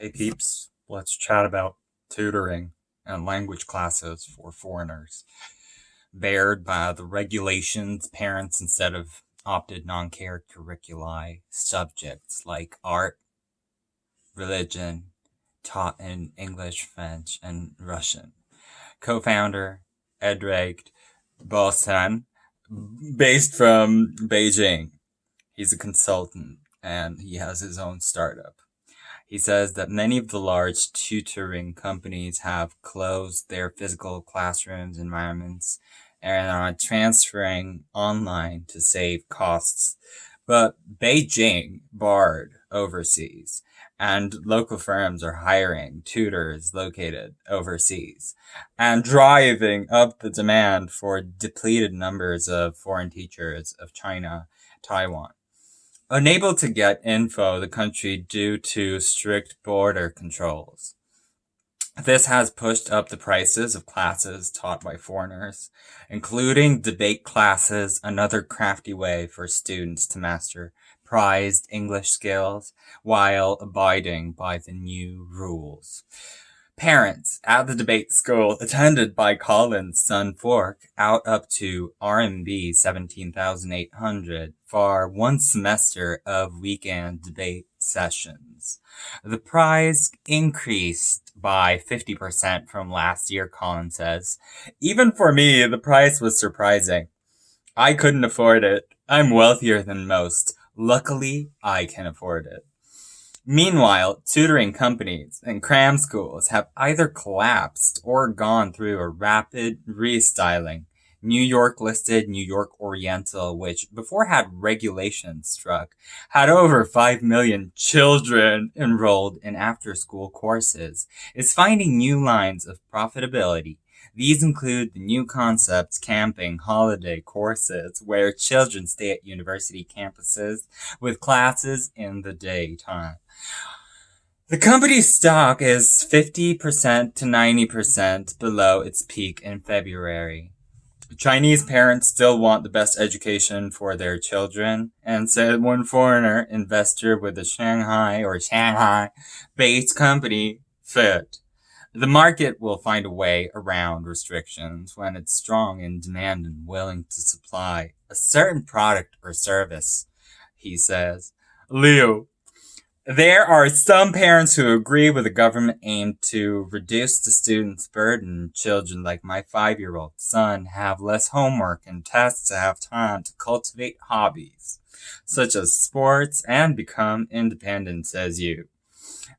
Hey peeps, let's chat about tutoring and language classes for foreigners. Bared by the regulations, parents instead of opted non-curriculi subjects like art, religion, taught in English, French, and Russian. Co-founder Edreg Bosan, based from Beijing. He's a consultant and he has his own startup. He says that many of the large tutoring companies have closed their physical classrooms environments and are transferring online to save costs. But Beijing barred overseas, and local firms are hiring tutors located overseas and driving up the demand for depleted numbers of foreign teachers of China, Taiwan. Unable to get info the country due to strict border controls. This has pushed up the prices of classes taught by foreigners, including debate classes, another crafty way for students to master prized English skills while abiding by the new rules. Parents at the debate school attended by Colin's son Fork out up to RMB 17,800 for one semester of weekend debate sessions. The prize increased by 50% from last year, Colin says. Even for me, the price was surprising. I couldn't afford it. I'm wealthier than most. Luckily, I can afford it. Meanwhile, tutoring companies and cram schools have either collapsed or gone through a rapid restyling. New York listed New York Oriental, which before had regulations struck, had over 5 million children enrolled in after-school courses, is finding new lines of profitability. These include the new concepts camping holiday courses where children stay at university campuses with classes in the daytime. The company's stock is 50% to 90% below its peak in February. Chinese parents still want the best education for their children, and said one foreigner investor with a Shanghai-based company, Fit. The market will find a way around restrictions when it's strong in demand and willing to supply a certain product or service, he says. Liu. There are some parents who agree with the government aim to reduce the students' burden. Children like my 5-year-old son have less homework and tests to have time to cultivate hobbies, such as sports, and become independent, says you.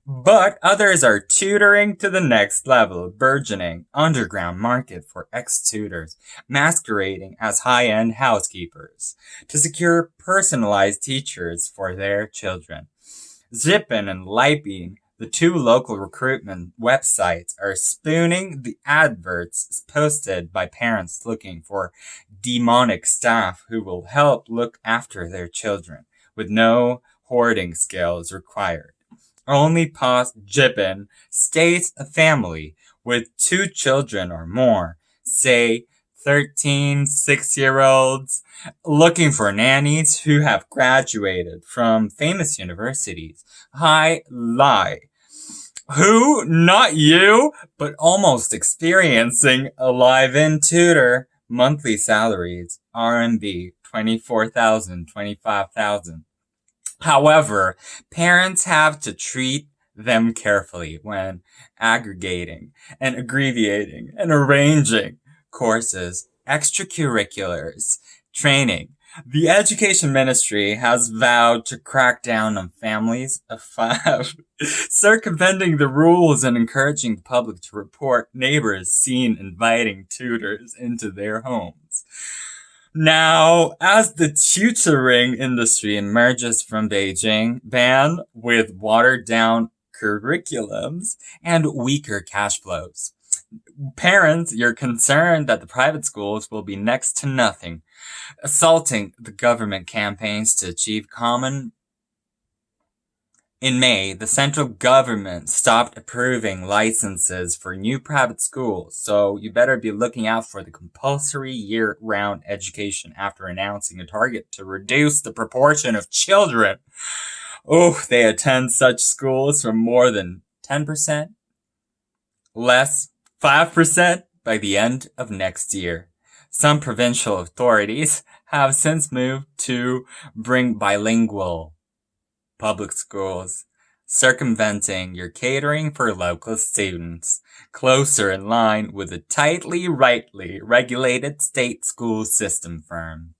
But others are tutoring to the next level, burgeoning underground market for ex-tutors, masquerading as high-end housekeepers, to secure personalized teachers for their children. Zippin and Liping, the two local recruitment websites, are spooning the adverts posted by parents looking for demonic staff who will help look after their children, with no hoarding skills required. Only past Jippin states a family with 2 children or more, say 13 6-year-olds, looking for nannies who have graduated from famous universities. Hi, lie. Who? Not you, but almost experiencing a live-in tutor. Monthly salaries, RMB 24,000, 25,000. However, parents have to treat them carefully when aggregating and abbreviating and arranging courses, extracurriculars, training. The education ministry has vowed to crack down on families of 5, circumventing the rules and encouraging the public to report neighbors seen inviting tutors into their homes. Now, as the tutoring industry emerges from Beijing ban with watered-down curriculums and weaker cash flows, parents, you're concerned that the private schools will be next to nothing, assaulting the government campaigns to achieve common. In May, the central government stopped approving licenses for new private schools, so you better be looking out for the compulsory year-round education after announcing a target to reduce the proportion of children they attend such schools from more than 10%, less 5% by the end of next year. Some provincial authorities have since moved to bring bilingual public schools, circumventing your catering for local students, closer in line with the tightly rightly regulated state school system firm.